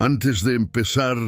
Antes de empezar,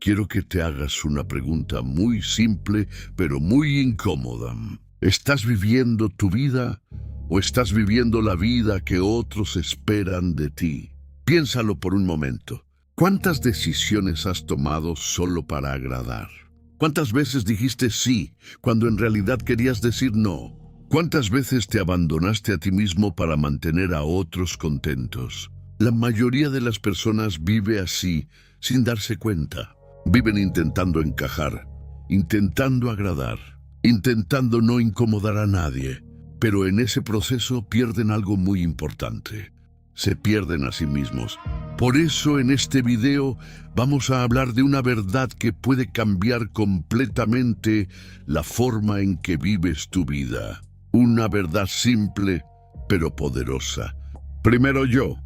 quiero que te hagas una pregunta muy simple, pero muy incómoda. ¿Estás viviendo tu vida o estás viviendo la vida que otros esperan de ti? Piénsalo por un momento. ¿Cuántas decisiones has tomado solo para agradar? ¿Cuántas veces dijiste sí cuando en realidad querías decir no? ¿Cuántas veces te abandonaste a ti mismo para mantener a otros contentos? La mayoría de las personas vive así, sin darse cuenta. Viven intentando encajar, intentando agradar, intentando no incomodar a nadie. Pero en ese proceso pierden algo muy importante. Se pierden a sí mismos. Por eso en este video vamos a hablar de una verdad que puede cambiar completamente la forma en que vives tu vida. Una verdad simple, pero poderosa. Primero yo.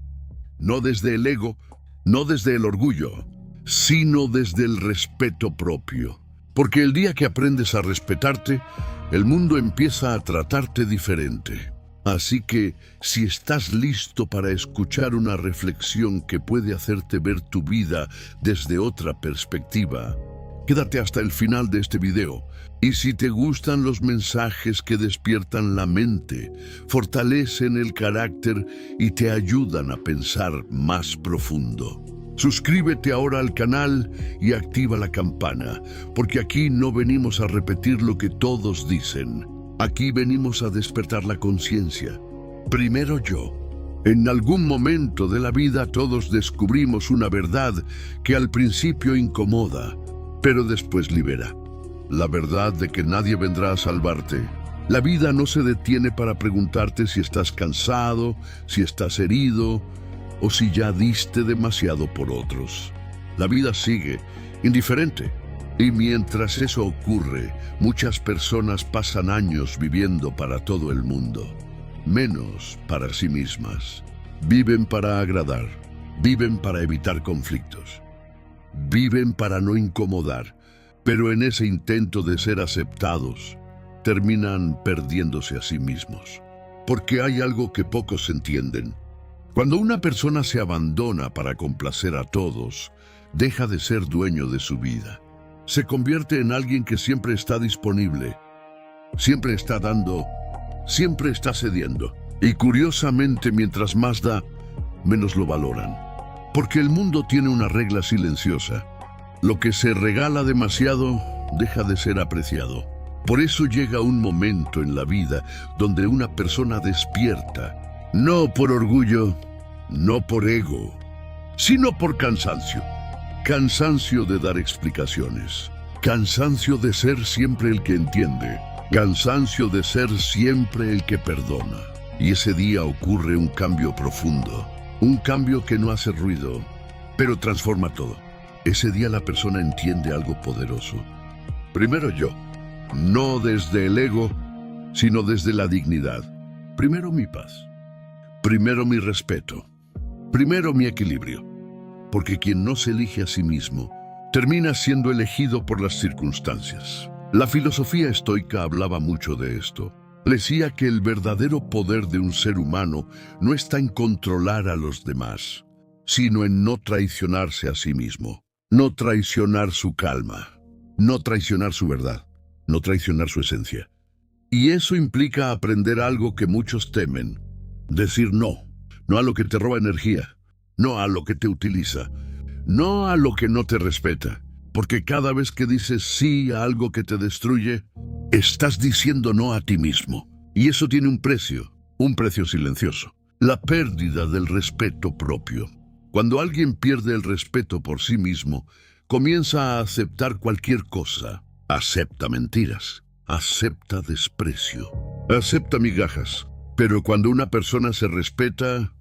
No desde el ego, no desde el orgullo, sino desde el respeto propio. Porque el día que aprendes a respetarte, el mundo empieza a tratarte diferente. Así que, si estás listo para escuchar una reflexión que puede hacerte ver tu vida desde otra perspectiva, quédate hasta el final de este video. Y si te gustan los mensajes que despiertan la mente, fortalecen el carácter y te ayudan a pensar más profundo, suscríbete ahora al canal y activa la campana, porque aquí no venimos a repetir lo que todos dicen. Aquí venimos a despertar la conciencia. Primero yo. En algún momento de la vida todos descubrimos una verdad que al principio incomoda, pero después libera. La verdad de que nadie vendrá a salvarte. La vida no se detiene para preguntarte si estás cansado, si estás herido o si ya diste demasiado por otros. La vida sigue, indiferente. Y mientras eso ocurre, muchas personas pasan años viviendo para todo el mundo, menos para sí mismas. Viven para agradar, viven para evitar conflictos, viven para no incomodar. Pero en ese intento de ser aceptados, terminan perdiéndose a sí mismos. Porque hay algo que pocos entienden. Cuando una persona se abandona para complacer a todos, deja de ser dueño de su vida. Se convierte en alguien que siempre está disponible, siempre está dando, siempre está cediendo. Y curiosamente, mientras más da, menos lo valoran. Porque el mundo tiene una regla silenciosa. Lo que se regala demasiado deja de ser apreciado. Por eso llega un momento en la vida donde una persona despierta, no por orgullo, no por ego, sino por cansancio. Cansancio de dar explicaciones, cansancio de ser siempre el que entiende, cansancio de ser siempre el que perdona. Y ese día ocurre un cambio profundo, un cambio que no hace ruido, pero transforma todo. Ese día la persona entiende algo poderoso. Primero yo, no desde el ego, sino desde la dignidad. Primero mi paz, primero mi respeto, primero mi equilibrio. Porque quien no se elige a sí mismo, termina siendo elegido por las circunstancias. La filosofía estoica hablaba mucho de esto. Decía que el verdadero poder de un ser humano no está en controlar a los demás, sino en no traicionarse a sí mismo. No traicionar su calma, no traicionar su verdad, no traicionar su esencia. Y eso implica aprender algo que muchos temen. Decir no, no a lo que te roba energía, no a lo que te utiliza, no a lo que no te respeta. Porque cada vez que dices sí a algo que te destruye, estás diciendo no a ti mismo. Y eso tiene un precio silencioso. La pérdida del respeto propio. Cuando alguien pierde el respeto por sí mismo, comienza a aceptar cualquier cosa. Acepta mentiras, acepta desprecio, acepta migajas. Pero cuando una persona se respeta,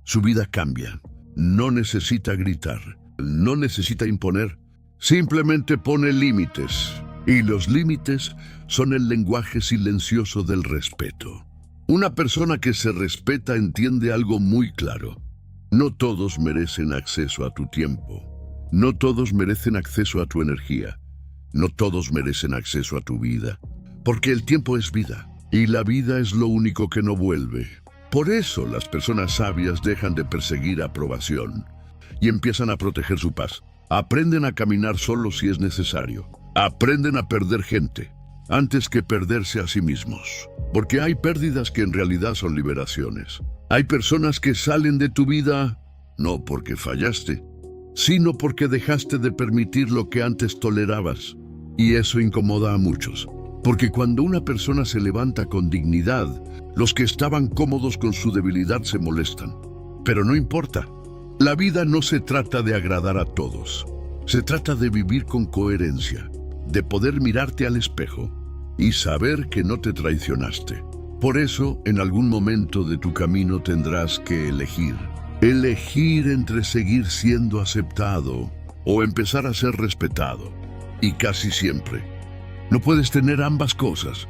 su vida cambia. No necesita gritar, no necesita imponer, simplemente pone límites. Y los límites son el lenguaje silencioso del respeto. Una persona que se respeta entiende algo muy claro. No todos merecen acceso a tu tiempo. No todos merecen acceso a tu energía. No todos merecen acceso a tu vida. Porque el tiempo es vida. Y la vida es lo único que no vuelve. Por eso las personas sabias dejan de perseguir aprobación. y empiezan a proteger su paz. Aprenden a caminar solos si es necesario. Aprenden a perder gente antes que perderse a sí mismos. Porque hay pérdidas que en realidad son liberaciones. Hay personas que salen de tu vida no porque fallaste, sino porque dejaste de permitir lo que antes tolerabas. Y eso incomoda a muchos. Porque cuando una persona se levanta con dignidad, los que estaban cómodos con su debilidad se molestan. Pero no importa. La vida no se trata de agradar a todos. Se trata de vivir con coherencia, de poder mirarte al espejo y saber que no te traicionaste. Por eso, en algún momento de tu camino tendrás que elegir. Elegir entre seguir siendo aceptado o empezar a ser respetado. Y casi siempre no puedes tener ambas cosas,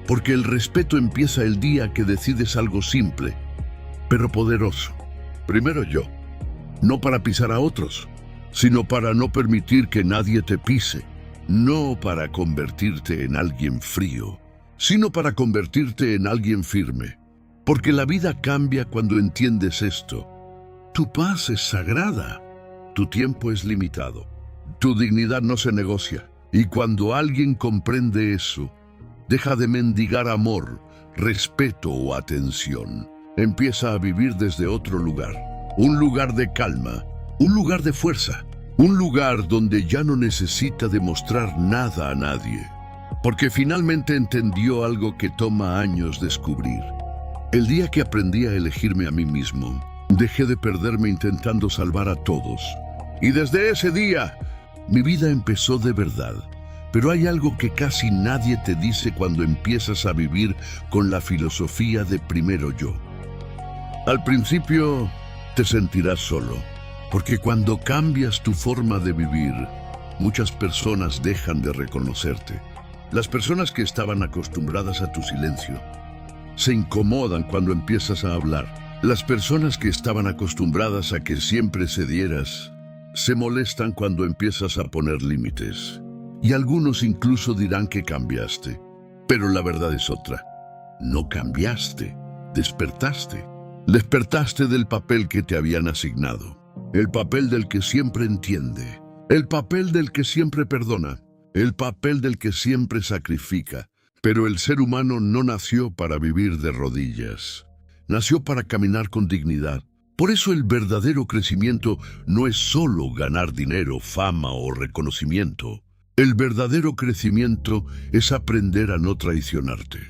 porque el respeto empieza el día que decides algo simple, pero poderoso. Primero yo, no para pisar a otros, sino para no permitir que nadie te pise. No para convertirte en alguien frío, sino para convertirte en alguien firme. Porque la vida cambia cuando entiendes esto. Tu paz es sagrada, tu tiempo es limitado, tu dignidad no se negocia. Y cuando alguien comprende eso, deja de mendigar amor, respeto o atención. Empieza a vivir desde otro lugar, un lugar de calma, un lugar de fuerza, un lugar donde ya no necesita demostrar nada a nadie, porque finalmente entendió algo que toma años descubrir. El día que aprendí a elegirme a mí mismo, dejé de perderme intentando salvar a todos. Y desde ese día, mi vida empezó de verdad. Pero hay algo que casi nadie te dice cuando empiezas a vivir con la filosofía de primero yo. Al principio te sentirás solo, porque cuando cambias tu forma de vivir, muchas personas dejan de reconocerte. Las personas que estaban acostumbradas a tu silencio se incomodan cuando empiezas a hablar. Las personas que estaban acostumbradas a que siempre cedieras se molestan cuando empiezas a poner límites. Y algunos incluso dirán que cambiaste. Pero la verdad es otra. No cambiaste, despertaste. Despertaste del papel que te habían asignado. El papel del que siempre entiende. El papel del que siempre perdona. El papel del que siempre sacrifica. Pero el ser humano no nació para vivir de rodillas. Nació para caminar con dignidad. Por eso el verdadero crecimiento no es solo ganar dinero, fama o reconocimiento. El verdadero crecimiento es aprender a no traicionarte,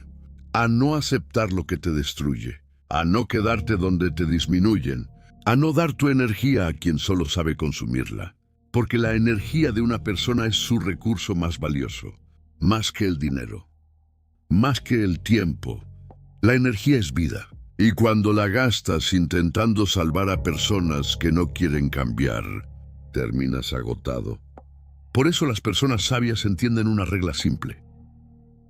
a no aceptar lo que te destruye, a no quedarte donde te disminuyen, a no dar tu energía a quien solo sabe consumirla. Porque la energía de una persona es su recurso más valioso, más que el dinero, más que el tiempo. La energía es vida. Y cuando la gastas intentando salvar a personas que no quieren cambiar, terminas agotado. Por eso las personas sabias entienden una regla simple.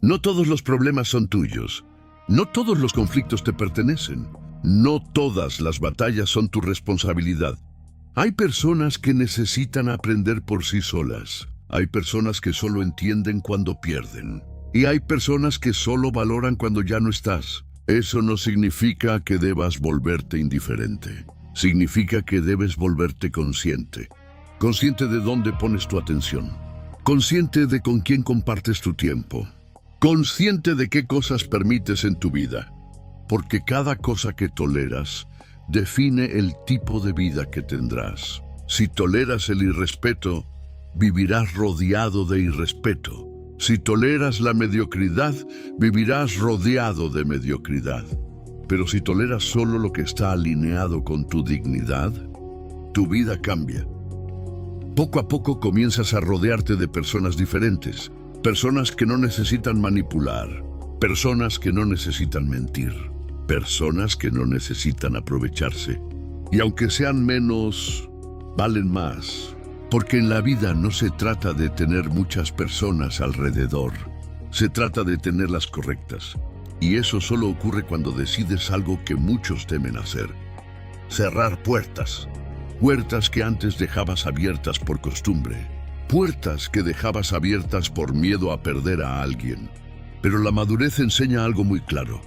No todos los problemas son tuyos. No todos los conflictos te pertenecen. No todas las batallas son tu responsabilidad. Hay personas que necesitan aprender por sí solas. Hay personas que solo entienden cuando pierden. Y hay personas que solo valoran cuando ya no estás. Eso no significa que debas volverte indiferente. Significa que debes volverte consciente. Consciente de dónde pones tu atención. Consciente de con quién compartes tu tiempo. Consciente de qué cosas permites en tu vida. Porque cada cosa que toleras define el tipo de vida que tendrás. Si toleras el irrespeto, vivirás rodeado de irrespeto. Si toleras la mediocridad, vivirás rodeado de mediocridad. Pero si toleras solo lo que está alineado con tu dignidad, tu vida cambia. Poco a poco comienzas a rodearte de personas diferentes, personas que no necesitan manipular, personas que no necesitan mentir, personas que no necesitan aprovecharse. Y aunque sean menos, valen más. Porque en la vida no se trata de tener muchas personas alrededor, se trata de tener las correctas. Y eso solo ocurre cuando decides algo que muchos temen hacer. Cerrar puertas. Puertas que antes dejabas abiertas por costumbre. Puertas que dejabas abiertas por miedo a perder a alguien. Pero la madurez enseña algo muy claro.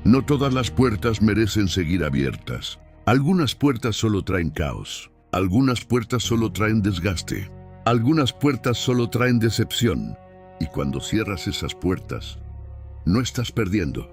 No todas las puertas merecen seguir abiertas. Algunas puertas solo traen caos. Algunas puertas solo traen desgaste. Algunas puertas solo traen decepción. Y cuando cierras esas puertas, no estás perdiendo.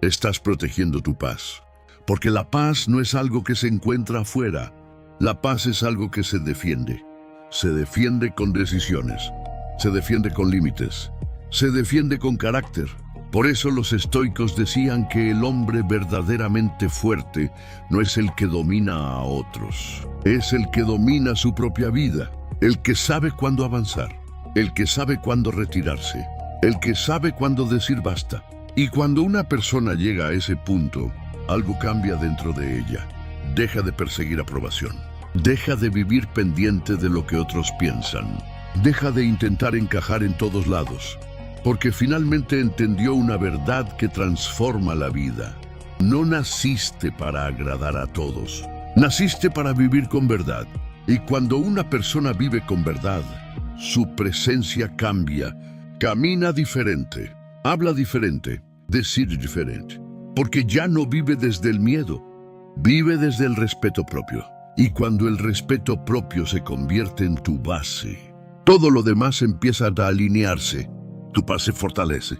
Estás protegiendo tu paz. Porque la paz no es algo que se encuentra afuera. La paz es algo que se defiende. Se defiende con decisiones. Se defiende con límites. Se defiende con carácter. Por eso los estoicos decían que el hombre verdaderamente fuerte no es el que domina a otros. Es el que domina su propia vida. El que sabe cuándo avanzar. El que sabe cuándo retirarse. El que sabe cuándo decir basta. Y cuando una persona llega a ese punto, algo cambia dentro de ella. Deja de perseguir aprobación. Deja de vivir pendiente de lo que otros piensan. Deja de intentar encajar en todos lados. Porque finalmente entendió una verdad que transforma la vida. No naciste para agradar a todos. Naciste para vivir con verdad. Y cuando una persona vive con verdad, su presencia cambia. Camina diferente. Habla diferente. Decide diferente. Porque ya no vive desde el miedo. Vive desde el respeto propio. Y cuando el respeto propio se convierte en tu base, todo lo demás empieza a alinearse. Tu paz se fortalece,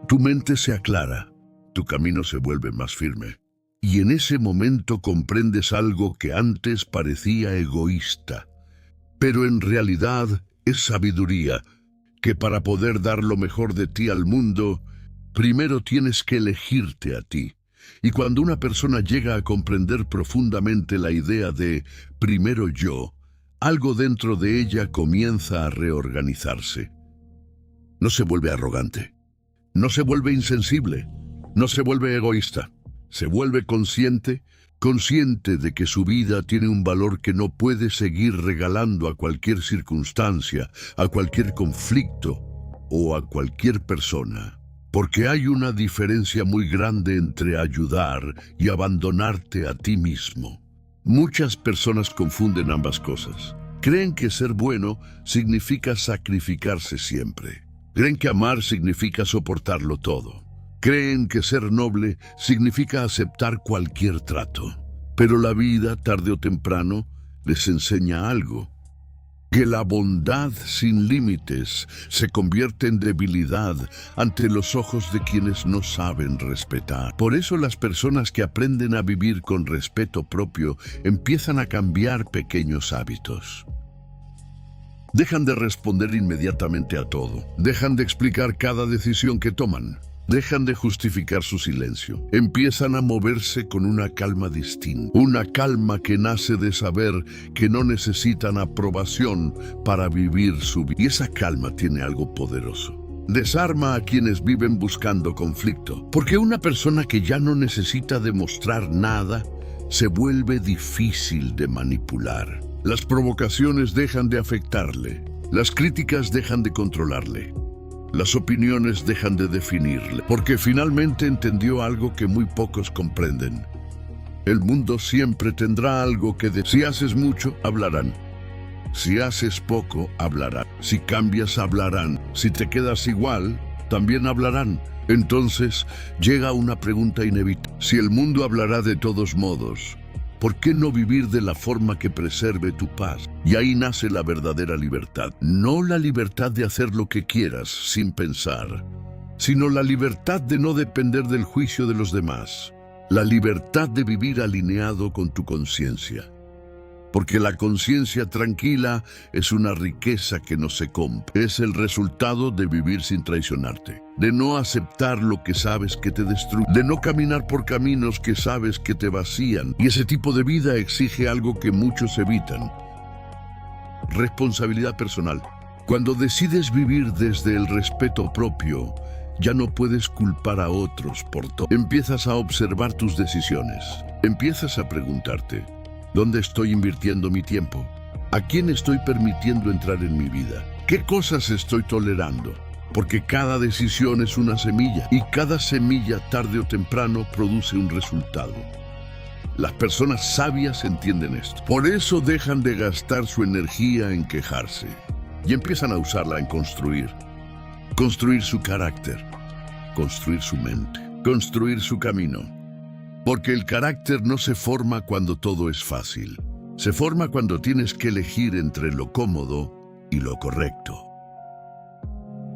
tu mente se aclara, tu camino se vuelve más firme. Y en ese momento comprendes algo que antes parecía egoísta, pero en realidad es sabiduría, que para poder dar lo mejor de ti al mundo, primero tienes que elegirte a ti. Y cuando una persona llega a comprender profundamente la idea de primero yo, algo dentro de ella comienza a reorganizarse. No se vuelve arrogante, no se vuelve insensible, no se vuelve egoísta, se vuelve consciente de que su vida tiene un valor que no puede seguir regalando a cualquier circunstancia, a cualquier conflicto o a cualquier persona. Porque hay una diferencia muy grande entre ayudar y abandonarte a ti mismo. Muchas personas confunden ambas cosas. Creen que ser bueno significa sacrificarse siempre. Creen que amar significa soportarlo todo. Creen que ser noble significa aceptar cualquier trato. Pero la vida, tarde o temprano, les enseña algo. Que la bondad sin límites se convierte en debilidad ante los ojos de quienes no saben respetar. Por eso las personas que aprenden a vivir con respeto propio empiezan a cambiar pequeños hábitos. Dejan de responder inmediatamente a todo. Dejan de explicar cada decisión que toman. Dejan de justificar su silencio. Empiezan a moverse con una calma distinta. Una calma que nace de saber que no necesitan aprobación para vivir su vida. Y esa calma tiene algo poderoso. Desarma a quienes viven buscando conflicto. Porque una persona que ya no necesita demostrar nada se vuelve difícil de manipular. Las provocaciones dejan de afectarle. Las críticas dejan de controlarle. Las opiniones dejan de definirle, porque finalmente entendió algo que muy pocos comprenden. El mundo siempre tendrá algo que decir. Si haces mucho, hablarán. Si haces poco, hablarán. Si cambias, hablarán. Si te quedas igual, también hablarán. Entonces llega una pregunta inevitable. Si el mundo hablará de todos modos, ¿por qué no vivir de la forma que preserve tu paz? Y ahí nace la verdadera libertad. No la libertad de hacer lo que quieras sin pensar, sino la libertad de no depender del juicio de los demás. La libertad de vivir alineado con tu conciencia. Porque la conciencia tranquila es una riqueza que no se compra. Es el resultado de vivir sin traicionarte. De no aceptar lo que sabes que te destruye. De no caminar por caminos que sabes que te vacían. Y ese tipo de vida exige algo que muchos evitan. Responsabilidad personal. Cuando decides vivir desde el respeto propio, ya no puedes culpar a otros por todo. Empiezas a observar tus decisiones. Empiezas a preguntarte, ¿dónde estoy invirtiendo mi tiempo? ¿A quién estoy permitiendo entrar en mi vida? ¿Qué cosas estoy tolerando? Porque cada decisión es una semilla y cada semilla tarde o temprano produce un resultado. Las personas sabias entienden esto. Por eso dejan de gastar su energía en quejarse y empiezan a usarla en construir. Construir su carácter, construir su mente, construir su camino. Porque el carácter no se forma cuando todo es fácil, Se forma cuando tienes que elegir entre lo cómodo y lo correcto,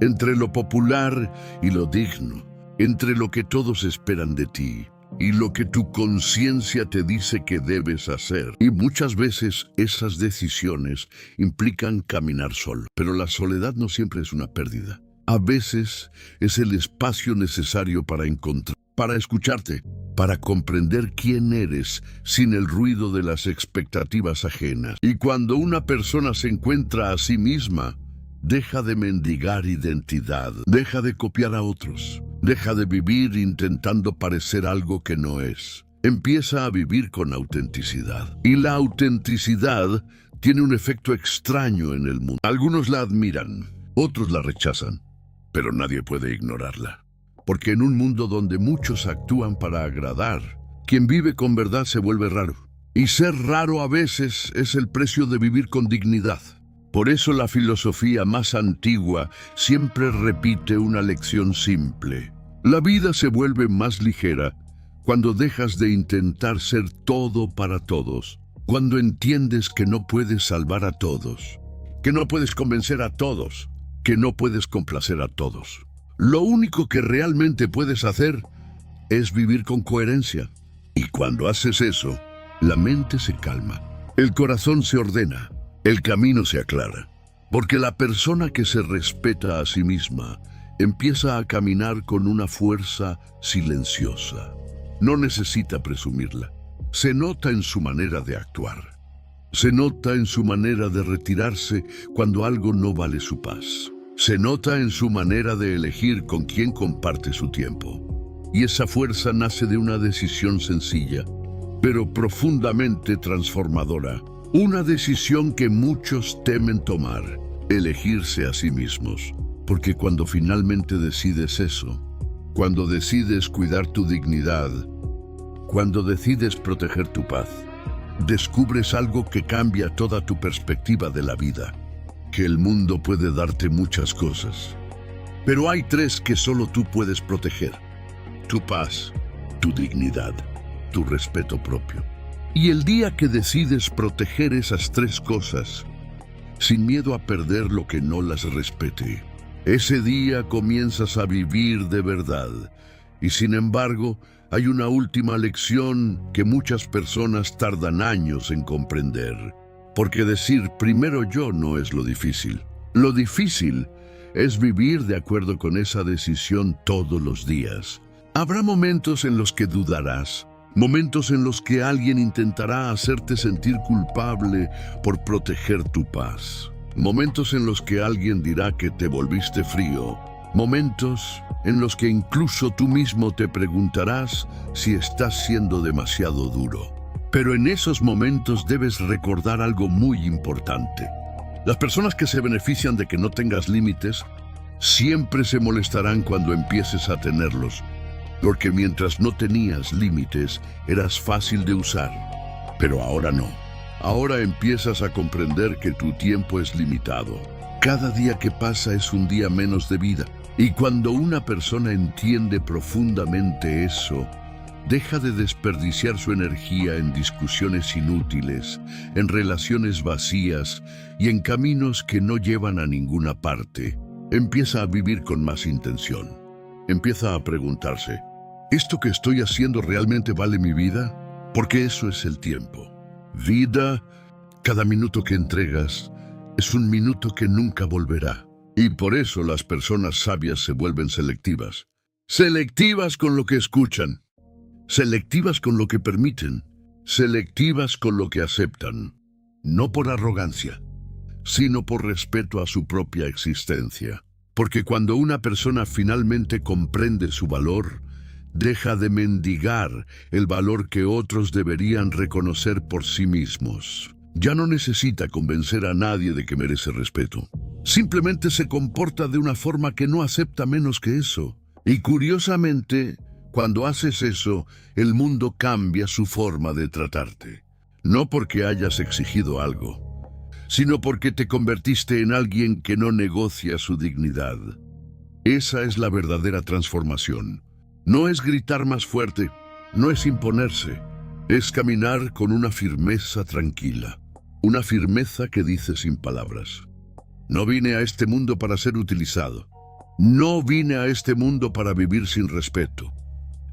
entre lo popular y lo digno, entre lo que todos esperan de ti y lo que tu conciencia te dice que debes hacer. Y muchas veces esas decisiones implican caminar solo, pero la soledad no siempre es una pérdida. A veces es el espacio necesario para escucharte, para comprender quién eres sin el ruido de las expectativas ajenas. Y cuando una persona se encuentra a sí misma, deja de mendigar identidad, deja de copiar a otros, deja de vivir intentando parecer algo que no es. Empieza a vivir con autenticidad. Y la autenticidad tiene un efecto extraño en el mundo. Algunos la admiran, otros la rechazan, pero nadie puede ignorarla. Porque en un mundo donde muchos actúan para agradar, quien vive con verdad se vuelve raro. Y ser raro a veces es el precio de vivir con dignidad. Por eso la filosofía más antigua siempre repite una lección simple. La vida se vuelve más ligera cuando dejas de intentar ser todo para todos, cuando entiendes que no puedes salvar a todos, que no puedes convencer a todos, que no puedes complacer a todos. Lo único que realmente puedes hacer es vivir con coherencia. Y cuando haces eso, la mente se calma, el corazón se ordena, el camino se aclara. Porque la persona que se respeta a sí misma empieza a caminar con una fuerza silenciosa. No necesita presumirla. Se nota en su manera de actuar. Se nota en su manera de retirarse cuando algo no vale su paz. Se nota en su manera de elegir con quién comparte su tiempo. Y esa fuerza nace de una decisión sencilla, pero profundamente transformadora. Una decisión que muchos temen tomar, elegirse a sí mismos. Porque cuando finalmente decides eso, cuando decides cuidar tu dignidad, cuando decides proteger tu paz, descubres algo que cambia toda tu perspectiva de la vida. Que el mundo puede darte muchas cosas, pero hay tres que solo tú puedes proteger: tu paz, tu dignidad, tu respeto propio. Y el día que decides proteger esas tres cosas, sin miedo a perder lo que no las respete, ese día comienzas a vivir de verdad. Y sin embargo, hay una última lección que muchas personas tardan años en comprender. Porque decir primero yo no es lo difícil. Lo difícil es vivir de acuerdo con esa decisión todos los días. Habrá momentos en los que dudarás, momentos en los que alguien intentará hacerte sentir culpable por proteger tu paz, momentos en los que alguien dirá que te volviste frío, momentos en los que incluso tú mismo te preguntarás si estás siendo demasiado duro. Pero en esos momentos debes recordar algo muy importante. Las personas que se benefician de que no tengas límites siempre se molestarán cuando empieces a tenerlos, porque mientras no tenías límites eras fácil de usar. Pero ahora no. Ahora empiezas a comprender que tu tiempo es limitado. Cada día que pasa es un día menos de vida. Y cuando una persona entiende profundamente eso, deja de desperdiciar su energía en discusiones inútiles, en relaciones vacías y en caminos que no llevan a ninguna parte. Empieza a vivir con más intención. Empieza a preguntarse, ¿esto que estoy haciendo realmente vale mi vida? Porque eso es el tiempo. Vida, cada minuto que entregas, es un minuto que nunca volverá. Y por eso las personas sabias se vuelven selectivas. Selectivas con lo que escuchan. Selectivas con lo que permiten, selectivas con lo que aceptan, no por arrogancia, sino por respeto a su propia existencia. Porque cuando una persona finalmente comprende su valor, deja de mendigar el valor que otros deberían reconocer por sí mismos. Ya no necesita convencer a nadie de que merece respeto. Simplemente se comporta de una forma que no acepta menos que eso. Y curiosamente, cuando haces eso, el mundo cambia su forma de tratarte. No porque hayas exigido algo, sino porque te convertiste en alguien que no negocia su dignidad. Esa es la verdadera transformación. No es gritar más fuerte, no es imponerse, Es caminar con una firmeza tranquila, una firmeza que dice sin palabras: no vine a este mundo para ser utilizado. No vine a este mundo para vivir sin respeto.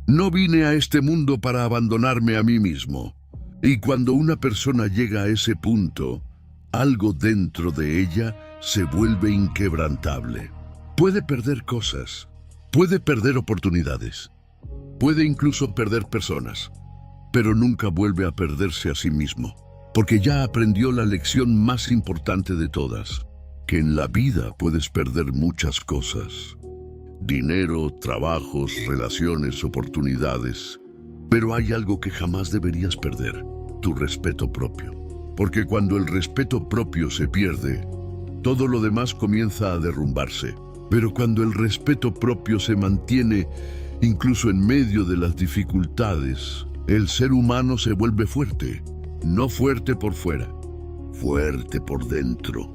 No vine a este mundo para abandonarme a mí mismo. Y cuando una persona llega a ese punto, algo dentro de ella se vuelve inquebrantable. Puede perder cosas, puede perder oportunidades, puede incluso perder personas, pero nunca vuelve a perderse a sí mismo, porque ya aprendió la lección más importante de todas: que en la vida puedes perder muchas cosas: dinero, trabajos, relaciones, oportunidades. Pero hay algo que jamás deberías perder: tu respeto propio. Porque cuando el respeto propio se pierde, todo lo demás comienza a derrumbarse. Pero cuando el respeto propio se mantiene, incluso en medio de las dificultades, el ser humano se vuelve fuerte. No fuerte por fuera, fuerte por dentro.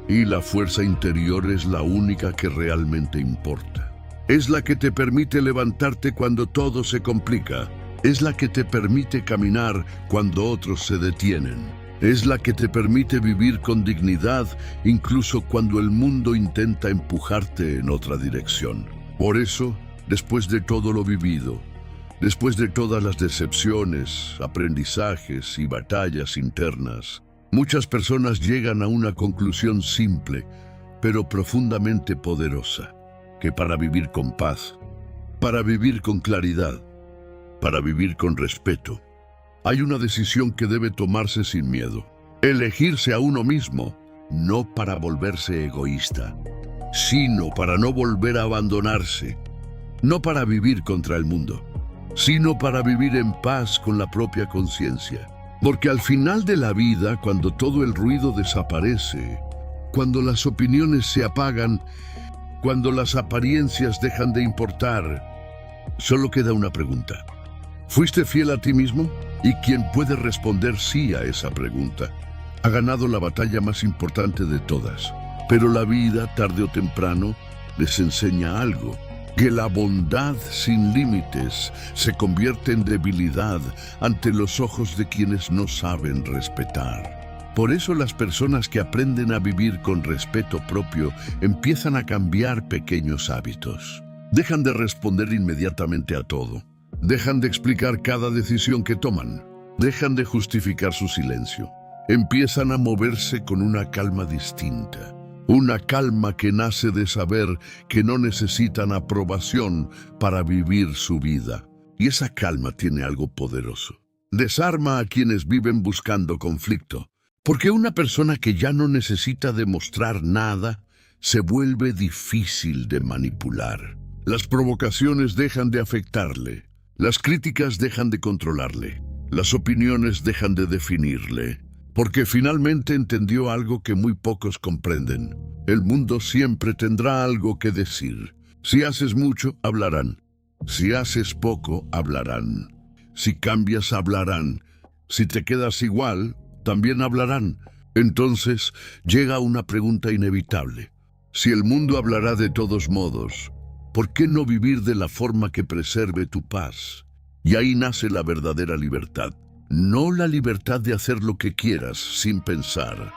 Y la fuerza interior es la única que realmente importa. Es la que te permite levantarte cuando todo se complica. Es la que te permite caminar cuando otros se detienen. Es la que te permite vivir con dignidad incluso cuando el mundo intenta empujarte en otra dirección. Por eso, después de todo lo vivido, después de todas las decepciones, aprendizajes y batallas internas, muchas personas llegan a una conclusión simple, pero profundamente poderosa: que para vivir con paz, para vivir con claridad, para vivir con respeto, hay una decisión que debe tomarse sin miedo: elegirse a uno mismo, no para volverse egoísta, sino para no volver a abandonarse, no para vivir contra el mundo, sino para vivir en paz con la propia conciencia. Porque al final de la vida, cuando todo el ruido desaparece, cuando las opiniones se apagan, cuando las apariencias dejan de importar, solo queda una pregunta: ¿fuiste fiel a ti mismo? Y quien puede responder sí a esa pregunta ha ganado la batalla más importante de todas. Pero la vida, tarde o temprano, les enseña algo: que la bondad sin límites se convierte en debilidad ante los ojos de quienes no saben respetar. Por eso las personas que aprenden a vivir con respeto propio empiezan a cambiar pequeños hábitos. Dejan de responder inmediatamente a todo. Dejan de explicar cada decisión que toman. Dejan de justificar su silencio. Empiezan a moverse con una calma distinta. Una calma que nace de saber que no necesitan aprobación para vivir su vida. Y esa calma tiene algo poderoso: desarma a quienes viven buscando conflicto. Porque una persona que ya no necesita demostrar nada se vuelve difícil de manipular. Las provocaciones dejan de afectarle. Las críticas dejan de controlarle. Las opiniones dejan de definirle. Porque finalmente entendió algo que muy pocos comprenden: el mundo siempre tendrá algo que decir. Si haces mucho, hablarán. Si haces poco, hablarán. Si cambias, hablarán. Si te quedas igual, también hablarán. Entonces llega una pregunta inevitable: si el mundo hablará de todos modos, ¿por qué no vivir de la forma que preserve tu paz? Y ahí nace la verdadera libertad. No la libertad de hacer lo que quieras sin pensar,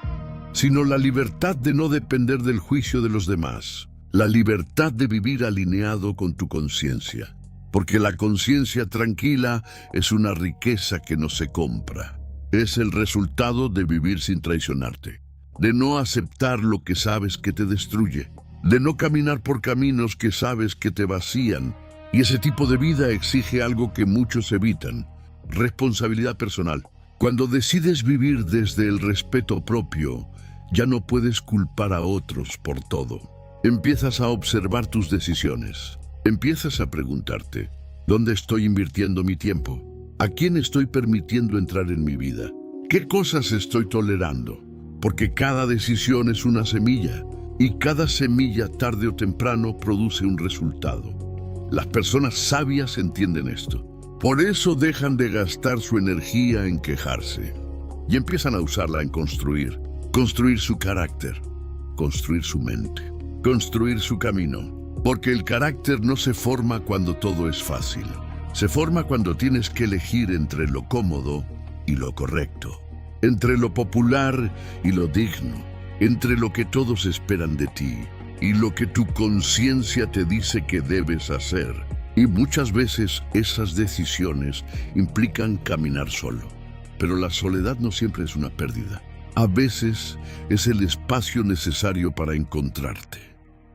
sino la libertad de no depender del juicio de los demás. La libertad de vivir alineado con tu conciencia. Porque la conciencia tranquila es una riqueza que no se compra. Es el resultado de vivir sin traicionarte, de no aceptar lo que sabes que te destruye, de no caminar por caminos que sabes que te vacían. Y ese tipo de vida exige algo que muchos evitan: responsabilidad personal. Cuando decides vivir desde el respeto propio, ya no puedes culpar a otros por todo. Empiezas a observar tus decisiones. Empiezas a preguntarte: ¿dónde estoy invirtiendo mi tiempo? ¿A quién estoy permitiendo entrar en mi vida? ¿Qué cosas estoy tolerando? Porque cada decisión es una semilla, y cada semilla tarde o temprano produce un resultado. Las personas sabias entienden esto. Por eso dejan de gastar su energía en quejarse y empiezan a usarla en construir. Construir su carácter, construir su mente, construir su camino. Porque el carácter no se forma cuando todo es fácil. Se forma cuando tienes que elegir entre lo cómodo y lo correcto, entre lo popular y lo digno, entre lo que todos esperan de ti y lo que tu conciencia te dice que debes hacer. Y muchas veces esas decisiones implican caminar solo. Pero la soledad no siempre es una pérdida. A veces es el espacio necesario para encontrarte,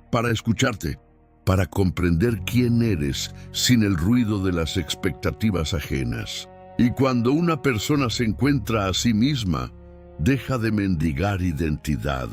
para escucharte, para comprender quién eres sin el ruido de las expectativas ajenas. Y cuando una persona se encuentra a sí misma, deja de mendigar identidad,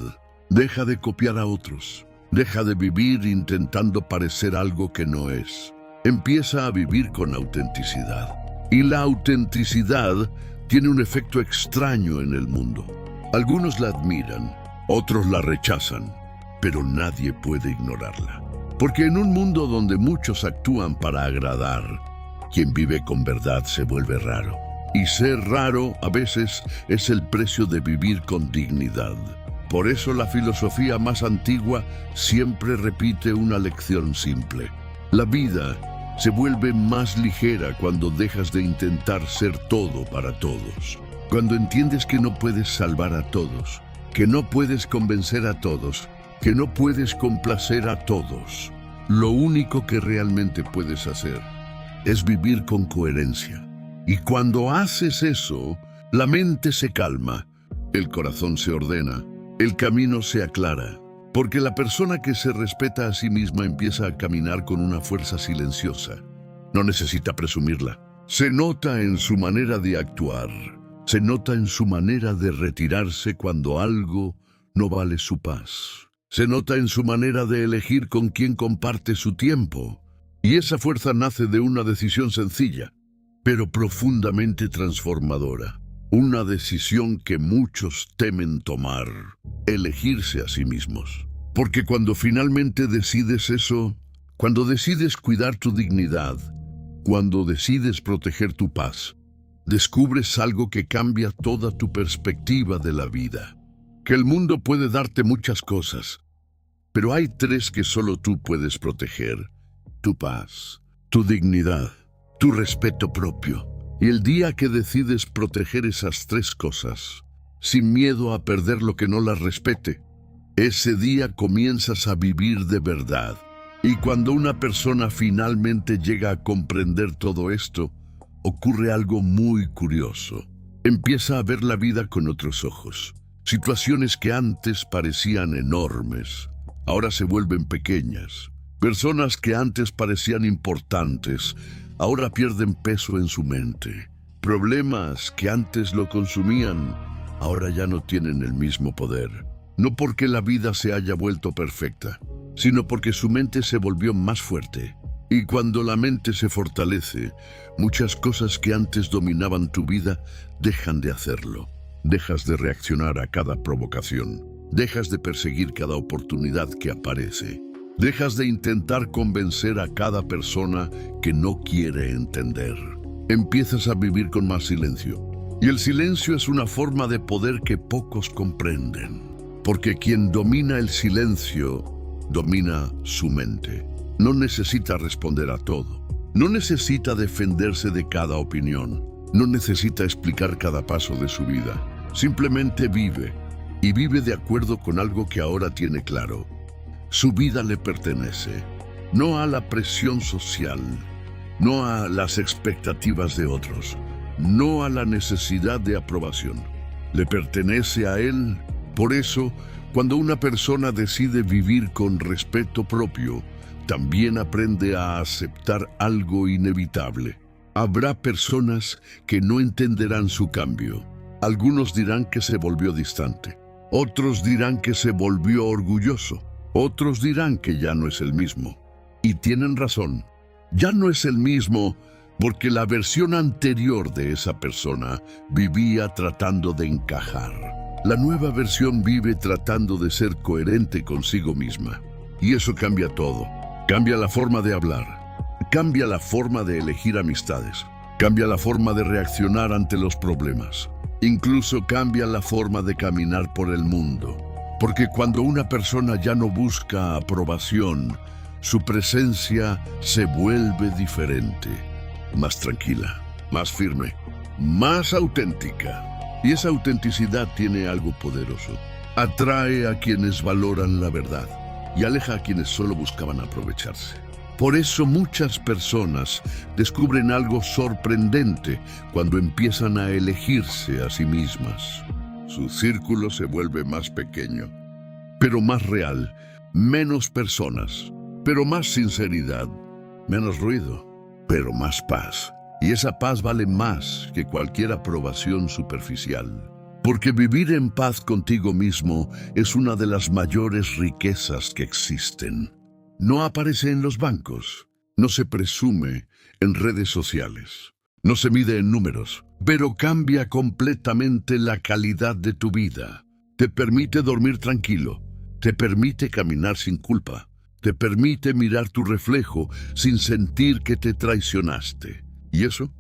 deja de copiar a otros, deja de vivir intentando parecer algo que no es. Empieza a vivir con autenticidad. Y la autenticidad tiene un efecto extraño en el mundo. Algunos la admiran, otros la rechazan, pero nadie puede ignorarla. Porque en un mundo donde muchos actúan para agradar, quien vive con verdad se vuelve raro. Y ser raro a veces es el precio de vivir con dignidad. Por eso la filosofía más antigua siempre repite una lección simple. La vida se vuelve más ligera cuando dejas de intentar ser todo para todos. Cuando entiendes que no puedes salvar a todos, que no puedes convencer a todos, que no puedes complacer a todos. Lo único que realmente puedes hacer es vivir con coherencia. Y cuando haces eso, la mente se calma, el corazón se ordena, el camino se aclara. Porque la persona que se respeta a sí misma empieza a caminar con una fuerza silenciosa. No necesita presumirla. Se nota en su manera de actuar. Se nota en su manera de retirarse cuando algo no vale su paz. Se nota en su manera de elegir con quién comparte su tiempo. Y esa fuerza nace de una decisión sencilla, pero profundamente transformadora. Una decisión que muchos temen tomar: elegirse a sí mismos. Porque cuando finalmente decides eso, cuando decides cuidar tu dignidad, cuando decides proteger tu paz, descubres algo que cambia toda tu perspectiva de la vida. Que el mundo puede darte muchas cosas, pero hay tres que solo tú puedes proteger: tu paz, tu dignidad, tu respeto propio. Y el día que decides proteger esas tres cosas, sin miedo a perder lo que no las respete, ese día comienzas a vivir de verdad. Y cuando una persona finalmente llega a comprender todo esto, ocurre algo muy curioso. Empieza a ver la vida con otros ojos. Situaciones que antes parecían enormes, ahora se vuelven pequeñas. Personas que antes parecían importantes, ahora pierden peso en su mente. Problemas que antes lo consumían, ahora ya no tienen el mismo poder. No porque la vida se haya vuelto perfecta, sino porque su mente se volvió más fuerte. Y cuando la mente se fortalece, muchas cosas que antes dominaban tu vida dejan de hacerlo. Dejas de reaccionar a cada provocación. Dejas de perseguir cada oportunidad que aparece. Dejas de intentar convencer a cada persona que no quiere entender. Empiezas a vivir con más silencio. Y el silencio es una forma de poder que pocos comprenden. Porque quien domina el silencio, domina su mente. No necesita responder a todo. No necesita defenderse de cada opinión. No necesita explicar cada paso de su vida. Simplemente vive. Y vive de acuerdo con algo que ahora tiene claro. Su vida le pertenece, no a la presión social, no a las expectativas de otros, no a la necesidad de aprobación. Le pertenece a él. Por eso, cuando una persona decide vivir con respeto propio, también aprende a aceptar algo inevitable. Habrá personas que no entenderán su cambio. Algunos dirán que se volvió distante. Otros dirán que se volvió orgulloso. Otros dirán que ya no es el mismo. Y tienen razón. Ya no es el mismo porque la versión anterior de esa persona vivía tratando de encajar. La nueva versión vive tratando de ser coherente consigo misma. Y eso cambia todo. Cambia la forma de hablar. Cambia la forma de elegir amistades. Cambia la forma de reaccionar ante los problemas. Incluso cambia la forma de caminar por el mundo. Porque cuando una persona ya no busca aprobación, su presencia se vuelve diferente. más tranquila, más firme, más auténtica. Y esa autenticidad tiene algo poderoso. Atrae a quienes valoran la verdad y aleja a quienes solo buscaban aprovecharse. Por eso muchas personas descubren algo sorprendente cuando empiezan a elegirse a sí mismas. Su círculo se vuelve más pequeño, pero más real, menos personas, pero más sinceridad, menos ruido, pero más paz. Y esa paz vale más que cualquier aprobación superficial. Porque vivir en paz contigo mismo es una de las mayores riquezas que existen. No aparece en los bancos, no se presume en redes sociales, no se mide en números, pero cambia completamente la calidad de tu vida. Te permite dormir tranquilo, te permite caminar sin culpa, te permite mirar tu reflejo sin sentir que te traicionaste. Y eso,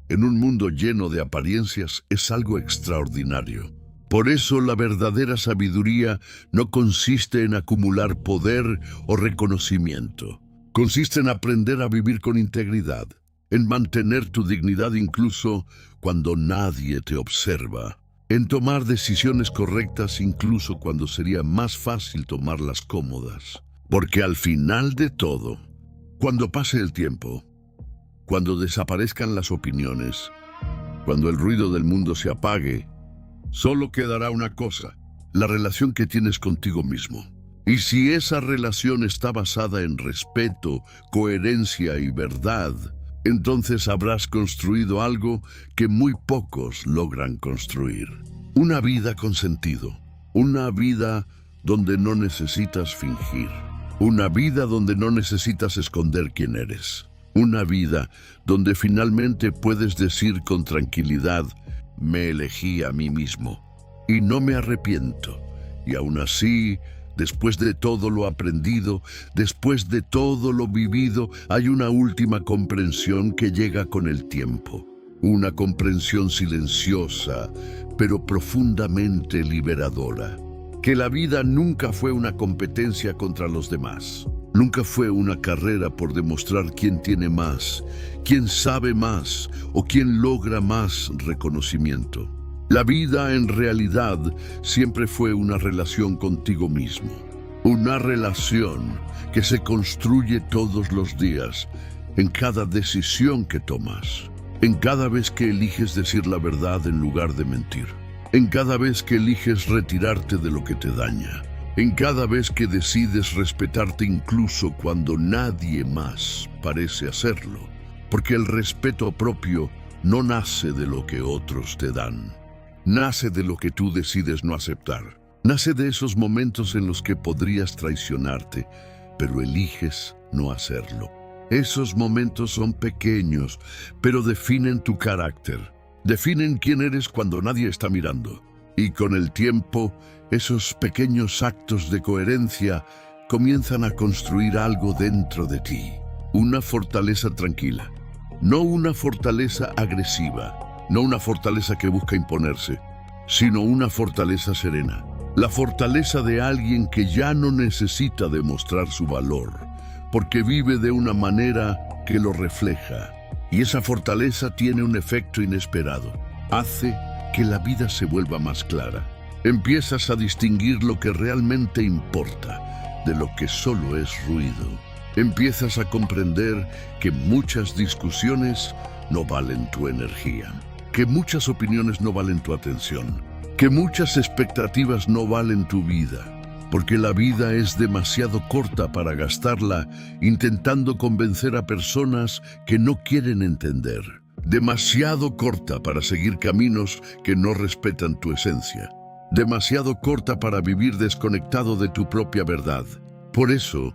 en un mundo lleno de apariencias, es algo extraordinario. Por eso la verdadera sabiduría no consiste en acumular poder o reconocimiento. Consiste en aprender a vivir con integridad, en mantener tu dignidad incluso cuando nadie te observa, en tomar decisiones correctas incluso cuando sería más fácil tomarlas cómodas. Porque al final de todo, cuando pase el tiempo, cuando desaparezcan las opiniones, cuando el ruido del mundo se apague, solo quedará una cosa: la relación que tienes contigo mismo. Y si esa relación está basada en respeto, coherencia y verdad, entonces habrás construido algo que muy pocos logran construir. Una vida con sentido, una vida donde no necesitas fingir, una vida donde no necesitas esconder quién eres. Una vida donde finalmente puedes decir con tranquilidad: me elegí a mí mismo y no me arrepiento. Y aún así, después de todo lo aprendido, después de todo lo vivido, hay una última comprensión que llega con el tiempo. Una comprensión silenciosa, pero profundamente liberadora. Que la vida nunca fue una competencia contra los demás. Nunca fue una carrera por demostrar quién tiene más, quién sabe más o quién logra más reconocimiento. La vida en realidad siempre fue una relación contigo mismo. Una relación que se construye todos los días, en cada decisión que tomas, en cada vez que eliges decir la verdad en lugar de mentir, en cada vez que eliges retirarte de lo que te daña, en cada vez que decides respetarte incluso cuando nadie más parece hacerlo, porque el respeto propio no nace de lo que otros te dan, nace de lo que tú decides no aceptar, nace de esos momentos en los que podrías traicionarte, pero eliges no hacerlo. Esos momentos son pequeños, pero definen tu carácter, definen quién eres cuando nadie está mirando. Y con el tiempo, esos pequeños actos de coherencia comienzan a construir algo dentro de ti. Una fortaleza tranquila, no una fortaleza agresiva, no una fortaleza que busca imponerse, sino una fortaleza serena. La fortaleza de alguien que ya no necesita demostrar su valor, porque vive de una manera que lo refleja. Y esa fortaleza tiene un efecto inesperado. Hace que la vida se vuelva más clara. Empiezas a distinguir lo que realmente importa de lo que solo es ruido. Empiezas a comprender que muchas discusiones no valen tu energía, que muchas opiniones no valen tu atención, que muchas expectativas no valen tu vida, porque la vida es demasiado corta para gastarla intentando convencer a personas que no quieren entender, demasiado corta para seguir caminos que no respetan tu esencia, demasiado corta para vivir desconectado de tu propia verdad. Por eso,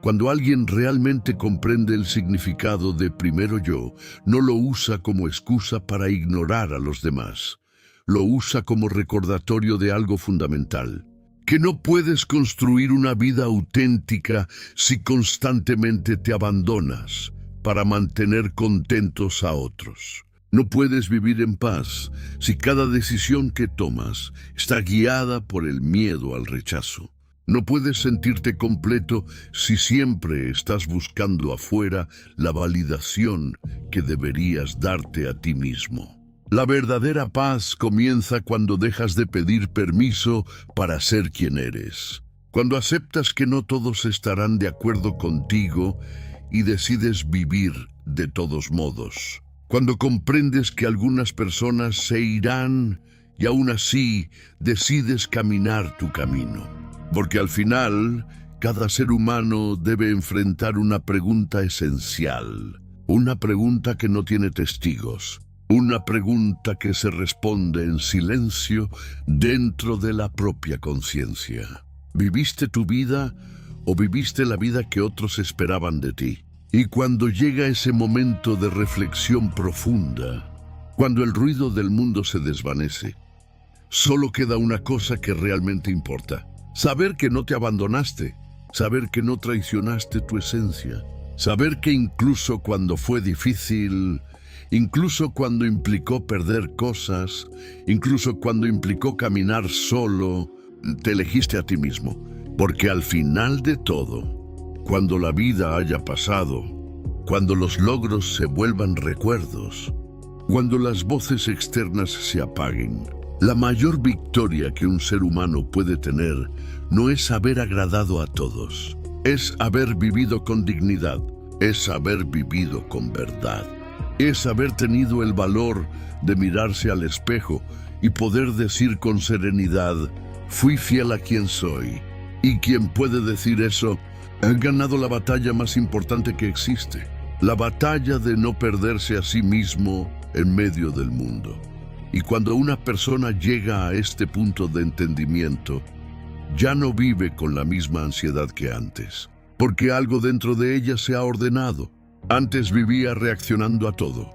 cuando alguien realmente comprende el significado de primero yo, no lo usa como excusa para ignorar a los demás. Lo usa como recordatorio de algo fundamental: que no puedes construir una vida auténtica si constantemente te abandonas para mantener contentos a otros. No puedes vivir en paz si cada decisión que tomas está guiada por el miedo al rechazo. No puedes sentirte completo si siempre estás buscando afuera la validación que deberías darte a ti mismo. La verdadera paz comienza cuando dejas de pedir permiso para ser quien eres. Cuando aceptas que no todos estarán de acuerdo contigo y decides vivir de todos modos. Cuando comprendes que algunas personas se irán y aún así decides caminar tu camino. Porque al final, cada ser humano debe enfrentar una pregunta esencial. Una pregunta que no tiene testigos. Una pregunta que se responde en silencio dentro de la propia conciencia. ¿Viviste tu vida o viviste la vida que otros esperaban de ti? Y cuando llega ese momento de reflexión profunda, cuando el ruido del mundo se desvanece, solo queda una cosa que realmente importa. Saber que no te abandonaste, saber que no traicionaste tu esencia, saber que incluso cuando fue difícil, incluso cuando implicó perder cosas, incluso cuando implicó caminar solo, te elegiste a ti mismo. Porque al final de todo, cuando la vida haya pasado, cuando los logros se vuelvan recuerdos, cuando las voces externas se apaguen, la mayor victoria que un ser humano puede tener no es haber agradado a todos, es haber vivido con dignidad, es haber vivido con verdad, es haber tenido el valor de mirarse al espejo y poder decir con serenidad, fui fiel a quien soy. Y quien puede decir eso, ha ganado la batalla más importante que existe, la batalla de no perderse a sí mismo en medio del mundo. Y cuando una persona llega a este punto de entendimiento, ya no vive con la misma ansiedad que antes, porque algo dentro de ella se ha ordenado. Antes vivía reaccionando a todo,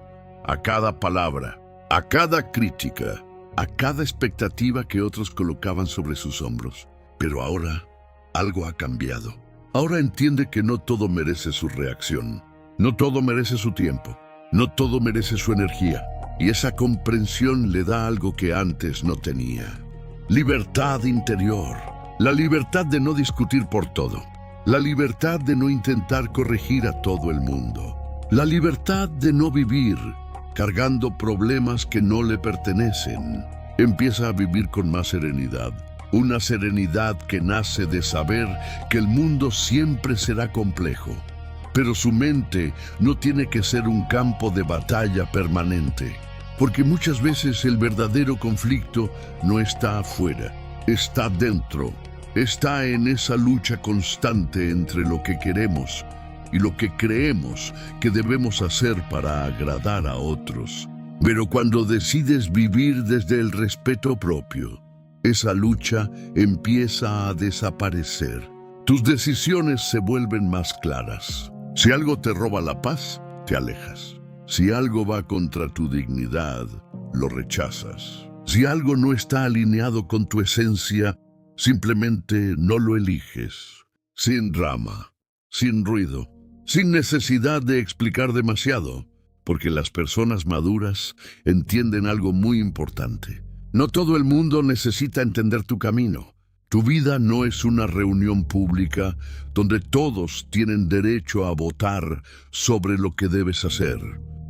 a cada palabra, a cada crítica, a cada expectativa que otros colocaban sobre sus hombros. Pero ahora, algo ha cambiado. Ahora entiende que no todo merece su reacción, no todo merece su tiempo, no todo merece su energía. Y esa comprensión le da algo que antes no tenía. Libertad interior. La libertad de no discutir por todo. La libertad de no intentar corregir a todo el mundo. La libertad de no vivir cargando problemas que no le pertenecen. Empieza a vivir con más serenidad. Una serenidad que nace de saber que el mundo siempre será complejo. Pero su mente no tiene que ser un campo de batalla permanente. Porque muchas veces el verdadero conflicto no está afuera, está dentro. Está en esa lucha constante entre lo que queremos y lo que creemos que debemos hacer para agradar a otros. Pero cuando decides vivir desde el respeto propio, esa lucha empieza a desaparecer. Tus decisiones se vuelven más claras. Si algo te roba la paz, te alejas. Si algo va contra tu dignidad, lo rechazas. Si algo no está alineado con tu esencia, simplemente no lo eliges. Sin drama, sin ruido, sin necesidad de explicar demasiado, porque las personas maduras entienden algo muy importante. No todo el mundo necesita entender tu camino. Tu vida no es una reunión pública donde todos tienen derecho a votar sobre lo que debes hacer.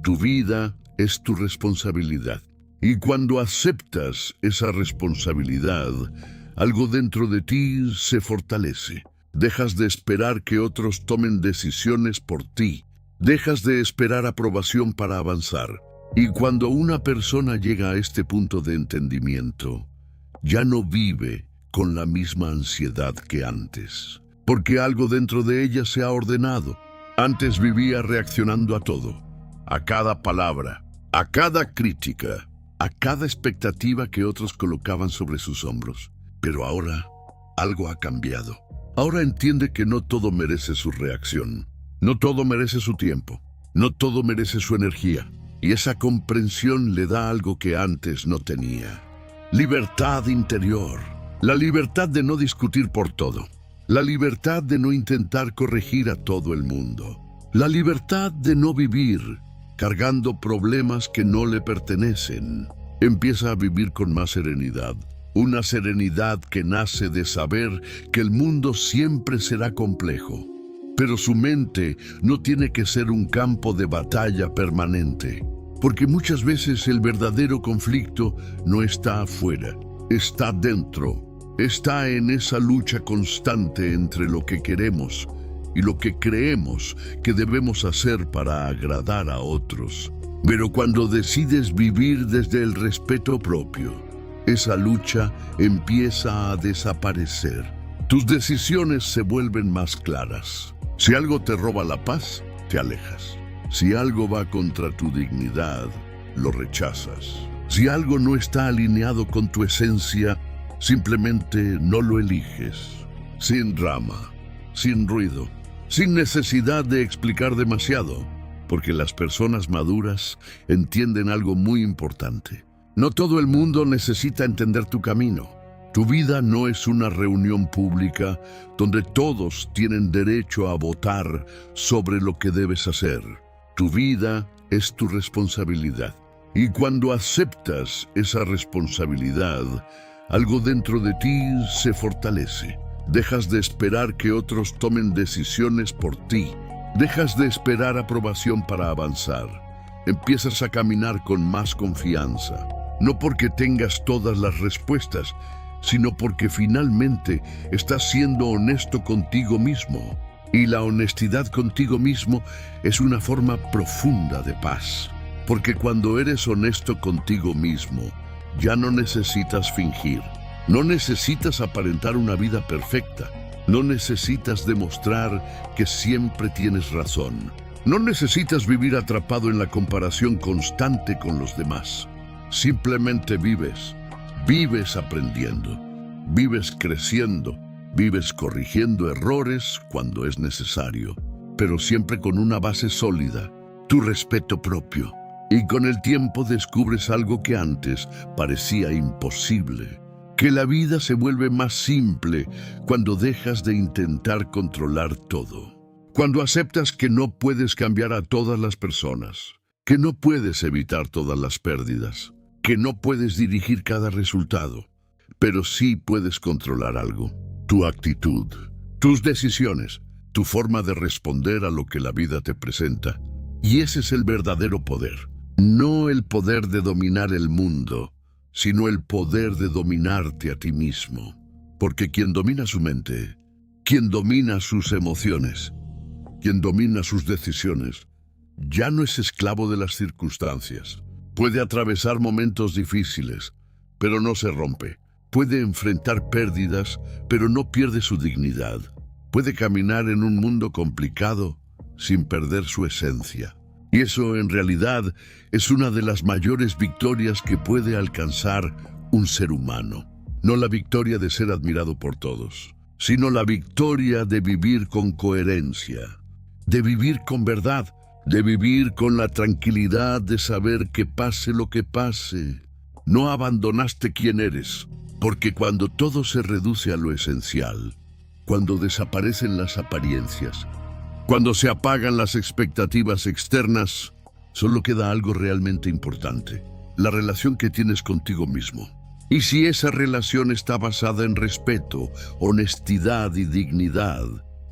Tu vida es tu responsabilidad. Y cuando aceptas esa responsabilidad, algo dentro de ti se fortalece. Dejas de esperar que otros tomen decisiones por ti. Dejas de esperar aprobación para avanzar. Y cuando una persona llega a este punto de entendimiento, ya no vive con la misma ansiedad que antes. Porque algo dentro de ella se ha ordenado. Antes vivía reaccionando a todo. A cada palabra, a cada crítica, a cada expectativa que otros colocaban sobre sus hombros. Pero ahora, algo ha cambiado. Ahora entiende que no todo merece su reacción, no todo merece su tiempo, no todo merece su energía. Y esa comprensión le da algo que antes no tenía. Libertad interior. La libertad de no discutir por todo. La libertad de no intentar corregir a todo el mundo. La libertad de no vivir cargando problemas que no le pertenecen. Empieza a vivir con más serenidad. una serenidad que nace de saber que el mundo siempre será complejo. Pero su mente no tiene que ser un campo de batalla permanente, porque muchas veces el verdadero conflicto no está afuera, está dentro. Está en esa lucha constante entre lo que queremos y lo que creemos que debemos hacer para agradar a otros. Pero cuando decides vivir desde el respeto propio, esa lucha empieza a desaparecer. Tus decisiones se vuelven más claras. Si algo te roba la paz, te alejas. Si algo va contra tu dignidad, lo rechazas. Si algo no está alineado con tu esencia, simplemente no lo eliges. Sin drama, sin ruido, sin necesidad de explicar demasiado, porque las personas maduras entienden algo muy importante. No todo el mundo necesita entender tu camino. Tu vida no es una reunión pública donde todos tienen derecho a votar sobre lo que debes hacer. Tu vida es tu responsabilidad. Y cuando aceptas esa responsabilidad, algo dentro de ti se fortalece. Dejas de esperar que otros tomen decisiones por ti. Dejas de esperar aprobación para avanzar. Empiezas a caminar con más confianza. No porque tengas todas las respuestas, sino porque finalmente estás siendo honesto contigo mismo. Y la honestidad contigo mismo es una forma profunda de paz. Porque cuando eres honesto contigo mismo, ya no necesitas fingir. No necesitas aparentar una vida perfecta. No necesitas demostrar que siempre tienes razón. No necesitas vivir atrapado en la comparación constante con los demás. Simplemente vives. Vives aprendiendo. Vives creciendo. Vives corrigiendo errores cuando es necesario. Pero siempre con una base sólida. Tu respeto propio. Y con el tiempo descubres algo que antes parecía imposible. Que la vida se vuelve más simple cuando dejas de intentar controlar todo. Cuando aceptas que no puedes cambiar a todas las personas. Que no puedes evitar todas las pérdidas. Que no puedes dirigir cada resultado. Pero sí puedes controlar algo. Tu actitud. Tus decisiones. Tu forma de responder a lo que la vida te presenta. Y ese es el verdadero poder. No el poder de dominar el mundo, sino el poder de dominarte a ti mismo. Porque quien domina su mente, quien domina sus emociones, quien domina sus decisiones, ya no es esclavo de las circunstancias. Puede atravesar momentos difíciles, pero no se rompe. Puede enfrentar pérdidas, pero no pierde su dignidad. Puede caminar en un mundo complicado sin perder su esencia. Y eso en realidad es una de las mayores victorias que puede alcanzar un ser humano. No la victoria de ser admirado por todos, sino la victoria de vivir con coherencia, de vivir con verdad, de vivir con la tranquilidad de saber que pase lo que pase, no abandonaste quién eres, porque cuando todo se reduce a lo esencial, cuando desaparecen las apariencias, cuando se apagan las expectativas externas, solo queda algo realmente importante, la relación que tienes contigo mismo. Y si esa relación está basada en respeto, honestidad y dignidad,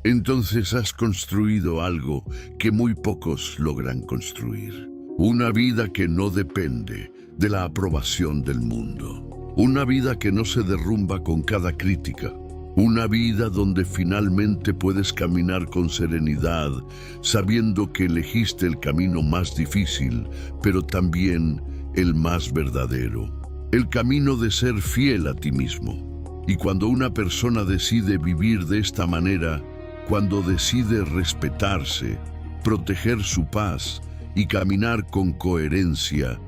entonces has construido algo que muy pocos logran construir. Una vida que no depende de la aprobación del mundo. Una vida que no se derrumba con cada crítica. Una vida donde finalmente puedes caminar con serenidad, sabiendo que elegiste el camino más difícil, pero también el más verdadero. El camino de ser fiel a ti mismo. Y cuando una persona decide vivir de esta manera, cuando decide respetarse, proteger su paz y caminar con coherencia,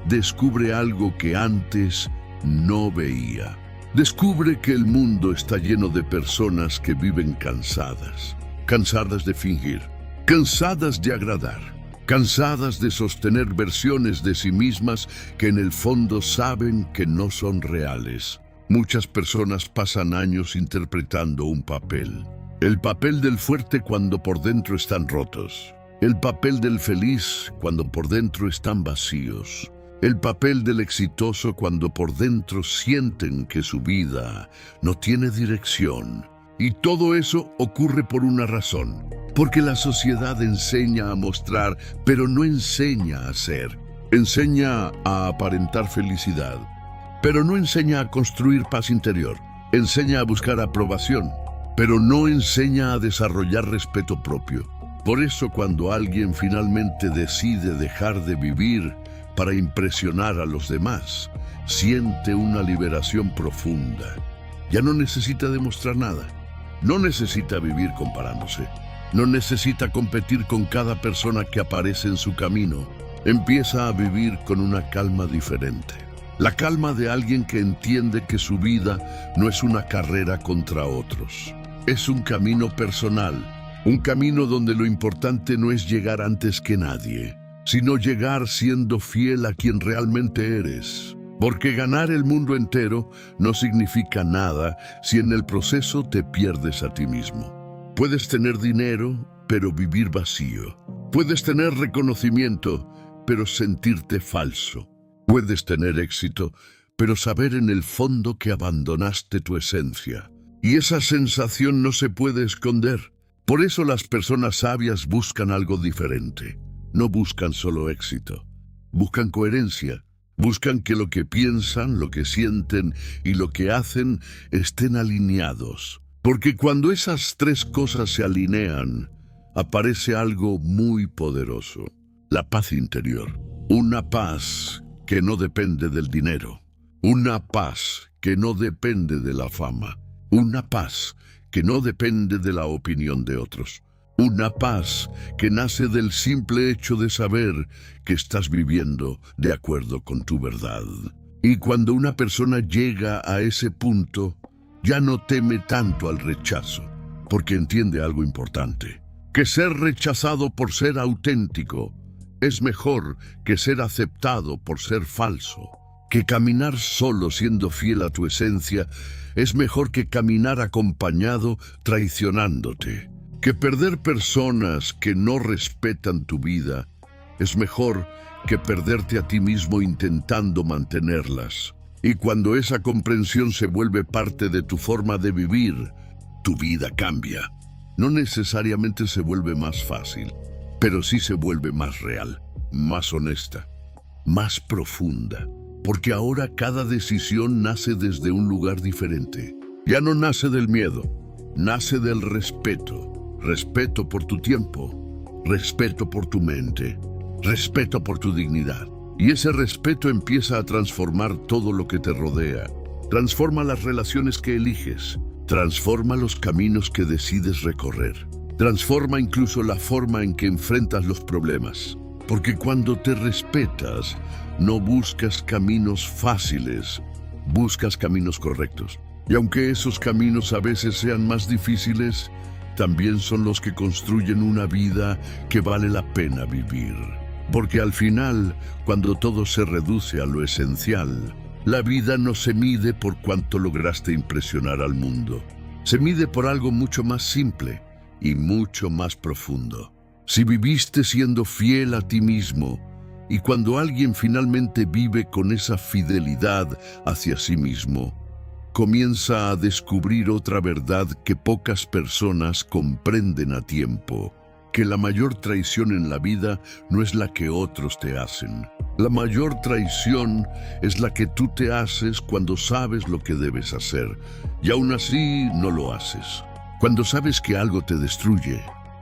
descubre algo que antes no veía. Descubre que el mundo está lleno de personas que viven cansadas, cansadas de fingir, cansadas de agradar, cansadas de sostener versiones de sí mismas que en el fondo saben que no son reales. Muchas personas pasan años interpretando un papel. El papel del fuerte cuando por dentro están rotos. El papel del feliz cuando por dentro están vacíos. El papel del exitoso cuando por dentro sienten que su vida no tiene dirección. Y todo eso ocurre por una razón. Porque la sociedad enseña a mostrar, pero no enseña a ser. Enseña a aparentar felicidad, pero no enseña a construir paz interior. Enseña a buscar aprobación, pero no enseña a desarrollar respeto propio. Por eso cuando alguien finalmente decide dejar de vivir para impresionar a los demás, siente una liberación profunda. Ya no necesita demostrar nada. No necesita vivir comparándose. No necesita competir con cada persona que aparece en su camino. Empieza a vivir con una calma diferente. La calma de alguien que entiende que su vida no es una carrera contra otros. Es un camino personal, un camino donde lo importante no es llegar antes que nadie, sino llegar siendo fiel a quien realmente eres. Porque ganar el mundo entero no significa nada si en el proceso te pierdes a ti mismo. Puedes tener dinero, pero vivir vacío. Puedes tener reconocimiento, pero sentirte falso. Puedes tener éxito, pero saber en el fondo que abandonaste tu esencia. Y esa sensación no se puede esconder. Por eso las personas sabias buscan algo diferente. No buscan solo éxito. Buscan coherencia. Buscan que lo que piensan, lo que sienten y lo que hacen estén alineados. Porque cuando esas tres cosas se alinean, aparece algo muy poderoso. La paz interior. Una paz que no depende del dinero. Una paz que no depende de la fama. Una paz que no depende de la opinión de otros. Una paz que nace del simple hecho de saber que estás viviendo de acuerdo con tu verdad. Y cuando una persona llega a ese punto, ya no teme tanto al rechazo, porque entiende algo importante. Que ser rechazado por ser auténtico es mejor que ser aceptado por ser falso. Que caminar solo siendo fiel a tu esencia es mejor que caminar acompañado traicionándote. Que perder personas que no respetan tu vida es mejor que perderte a ti mismo intentando mantenerlas. Y cuando esa comprensión se vuelve parte de tu forma de vivir, tu vida cambia. No necesariamente se vuelve más fácil, pero sí se vuelve más real, más honesta, más profunda. Porque ahora cada decisión nace desde un lugar diferente. Ya no nace del miedo, nace del respeto. Respeto por tu tiempo, respeto por tu mente, respeto por tu dignidad. Y ese respeto empieza a transformar todo lo que te rodea. Transforma las relaciones que eliges, transforma los caminos que decides recorrer. Transforma incluso la forma en que enfrentas los problemas. Porque cuando te respetas, no buscas caminos fáciles, buscas caminos correctos. Y aunque esos caminos a veces sean más difíciles, también son los que construyen una vida que vale la pena vivir. Porque al final, cuando todo se reduce a lo esencial, la vida no se mide por cuánto lograste impresionar al mundo. Se mide por algo mucho más simple y mucho más profundo. Si viviste siendo fiel a ti mismo, y cuando alguien finalmente vive con esa fidelidad hacia sí mismo, comienza a descubrir otra verdad que pocas personas comprenden a tiempo, que la mayor traición en la vida no es la que otros te hacen. La mayor traición es la que tú te haces cuando sabes lo que debes hacer, y aún así no lo haces. Cuando sabes que algo te destruye,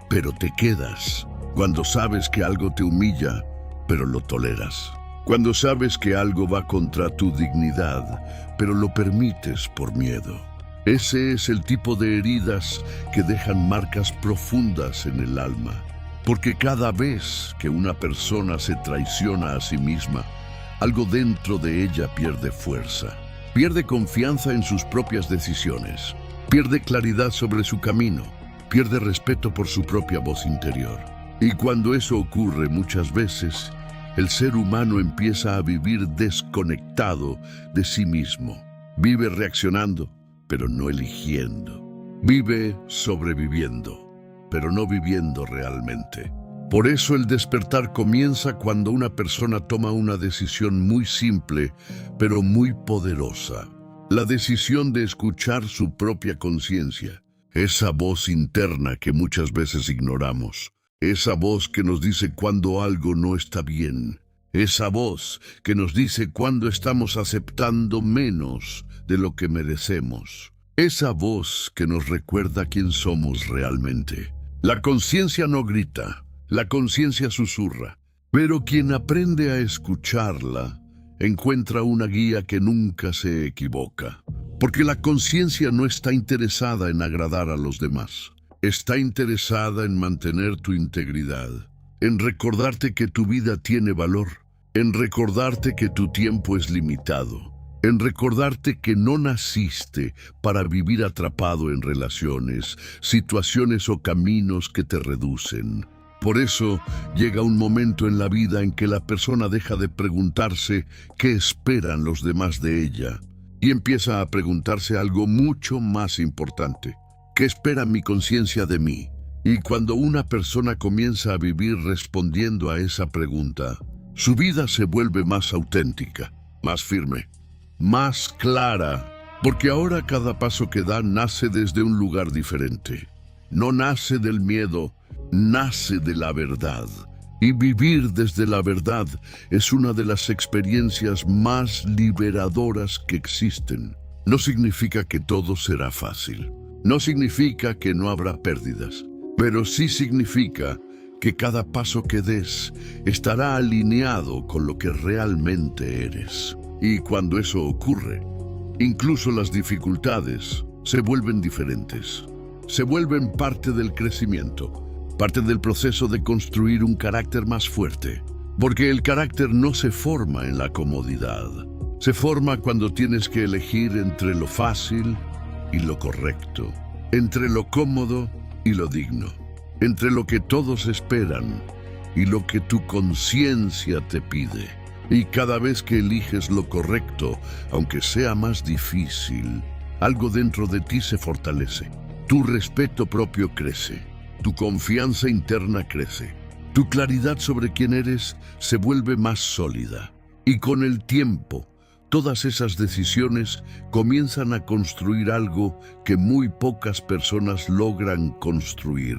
pero te quedas. Cuando sabes que algo te humilla, pero lo toleras. Cuando sabes que algo va contra tu dignidad, pero lo permites por miedo. Ese es el tipo de heridas que dejan marcas profundas en el alma. Porque cada vez que una persona se traiciona a sí misma, algo dentro de ella pierde fuerza. Pierde confianza en sus propias decisiones. Pierde claridad sobre su camino. Pierde respeto por su propia voz interior. Y cuando eso ocurre muchas veces, el ser humano empieza a vivir desconectado de sí mismo. Vive reaccionando, pero no eligiendo. Vive sobreviviendo, pero no viviendo realmente. Por eso el despertar comienza cuando una persona toma una decisión muy simple, pero muy poderosa. La decisión de escuchar su propia conciencia, esa voz interna que muchas veces ignoramos, esa voz que nos dice cuando algo no está bien, esa voz que nos dice cuando estamos aceptando menos de lo que merecemos, esa voz que nos recuerda quién somos realmente. La conciencia no grita, la conciencia susurra, pero quien aprende a escucharla encuentra una guía que nunca se equivoca. Porque la conciencia no está interesada en agradar a los demás. Está interesada en mantener tu integridad, en recordarte que tu vida tiene valor, en recordarte que tu tiempo es limitado, en recordarte que no naciste para vivir atrapado en relaciones, situaciones o caminos que te reducen. Por eso llega un momento en la vida en que la persona deja de preguntarse qué esperan los demás de ella y empieza a preguntarse algo mucho más importante. ¿Qué espera mi conciencia de mí? Y cuando una persona comienza a vivir respondiendo a esa pregunta, su vida se vuelve más auténtica, más firme, más clara, porque ahora cada paso que da nace desde un lugar diferente. No nace del miedo, nace de la verdad. Y vivir desde la verdad es una de las experiencias más liberadoras que existen. No significa que todo será fácil. No significa que no habrá pérdidas. Pero sí significa que cada paso que des estará alineado con lo que realmente eres. Y cuando eso ocurre, incluso las dificultades se vuelven diferentes. Se vuelven parte del crecimiento. Parte del proceso de construir un carácter más fuerte. Porque el carácter no se forma en la comodidad. Se forma cuando tienes que elegir entre lo fácil y lo correcto. Entre lo cómodo y lo digno. Entre lo que todos esperan y lo que tu conciencia te pide. Y cada vez que eliges lo correcto, aunque sea más difícil, algo dentro de ti se fortalece. Tu respeto propio crece. Tu confianza interna crece. Tu claridad sobre quién eres se vuelve más sólida. Y con el tiempo, todas esas decisiones comienzan a construir algo que muy pocas personas logran construir.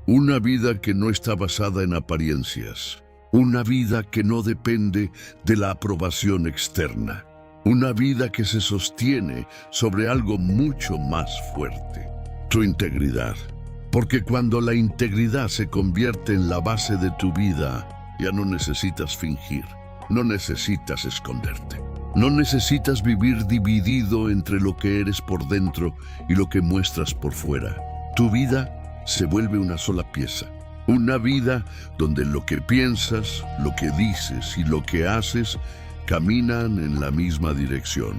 Una vida que no está basada en apariencias. Una vida que no depende de la aprobación externa. Una vida que se sostiene sobre algo mucho más fuerte. Tu integridad. Porque cuando la integridad se convierte en la base de tu vida, ya no necesitas fingir, no necesitas esconderte. No necesitas vivir dividido entre lo que eres por dentro y lo que muestras por fuera. Tu vida se vuelve una sola pieza. Una vida donde lo que piensas, lo que dices y lo que haces caminan en la misma dirección.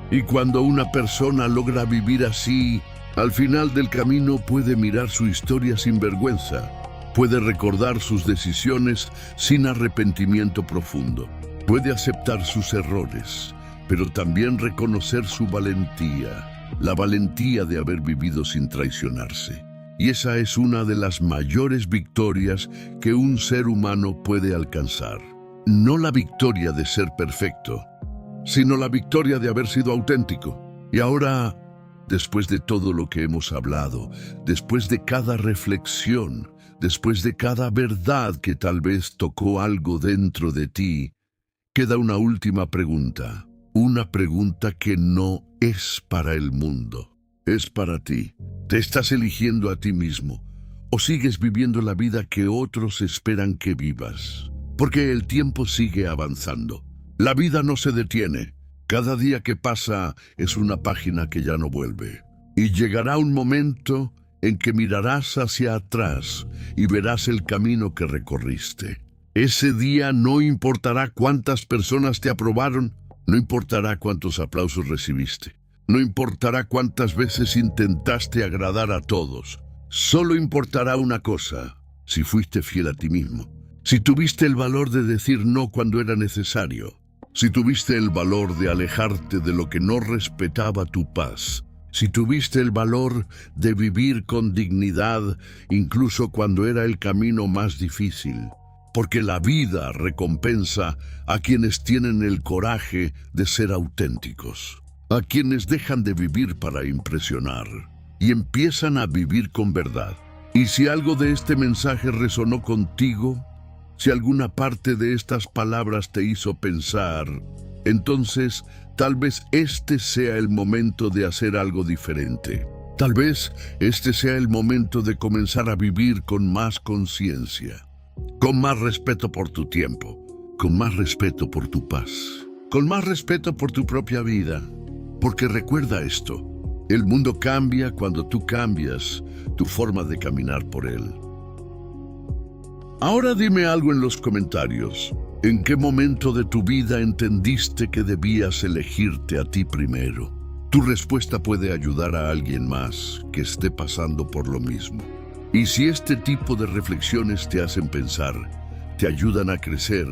Y cuando una persona logra vivir así, al final del camino puede mirar su historia sin vergüenza, puede recordar sus decisiones sin arrepentimiento profundo, puede aceptar sus errores, pero también reconocer su valentía, la valentía de haber vivido sin traicionarse. Y esa es una de las mayores victorias que un ser humano puede alcanzar. No la victoria de ser perfecto, sino la victoria de haber sido auténtico. Y ahora, después de todo lo que hemos hablado, después de cada reflexión, después de cada verdad que tal vez tocó algo dentro de ti, queda una última pregunta. Una pregunta que no es para el mundo, es para ti. ¿Te estás eligiendo a ti mismo o sigues viviendo la vida que otros esperan que vivas? Porque el tiempo sigue avanzando. La vida no se detiene. Cada día que pasa es una página que ya no vuelve. Y llegará un momento en que mirarás hacia atrás y verás el camino que recorriste. Ese día no importará cuántas personas te aprobaron, no importará cuántos aplausos recibiste, no importará cuántas veces intentaste agradar a todos. Solo importará una cosa: si fuiste fiel a ti mismo, si tuviste el valor de decir no cuando era necesario, si tuviste el valor de alejarte de lo que no respetaba tu paz, Si tuviste el valor de vivir con dignidad, incluso cuando era el camino más difícil, porque la vida recompensa a quienes tienen el coraje de ser auténticos, a quienes dejan de vivir para impresionar y empiezan a vivir con verdad. Y si algo de este mensaje resonó contigo, si alguna parte de estas palabras te hizo pensar, entonces tal vez este sea el momento de hacer algo diferente. Tal vez este sea el momento de comenzar a vivir con más conciencia, con más respeto por tu tiempo, con más respeto por tu paz, con más respeto por tu propia vida. Porque recuerda esto, el mundo cambia cuando tú cambias tu forma de caminar por él. Ahora dime algo en los comentarios. ¿En qué momento de tu vida entendiste que debías elegirte a ti primero? Tu respuesta puede ayudar a alguien más que esté pasando por lo mismo. Y si este tipo de reflexiones te hacen pensar, te ayudan a crecer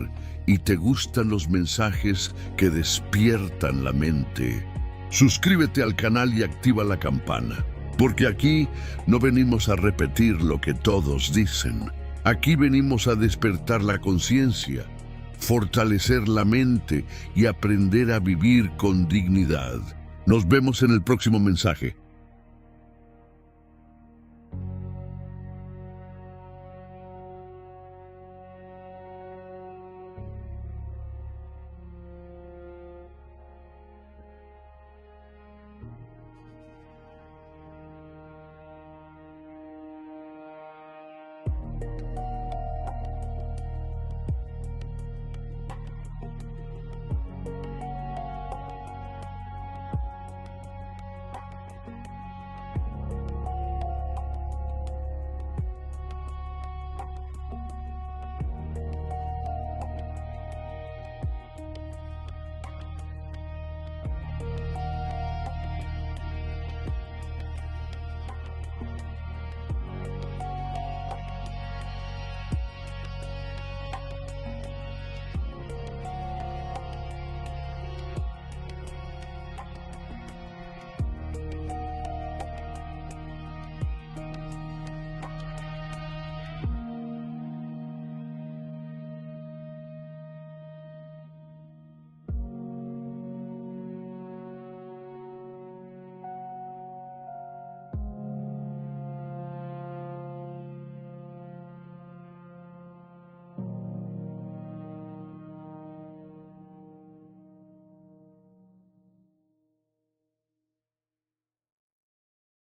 y te gustan los mensajes que despiertan la mente, suscríbete al canal y activa la campana, porque aquí no venimos a repetir lo que todos dicen. Aquí venimos a despertar la conciencia, fortalecer la mente y aprender a vivir con dignidad. Nos vemos en el próximo mensaje.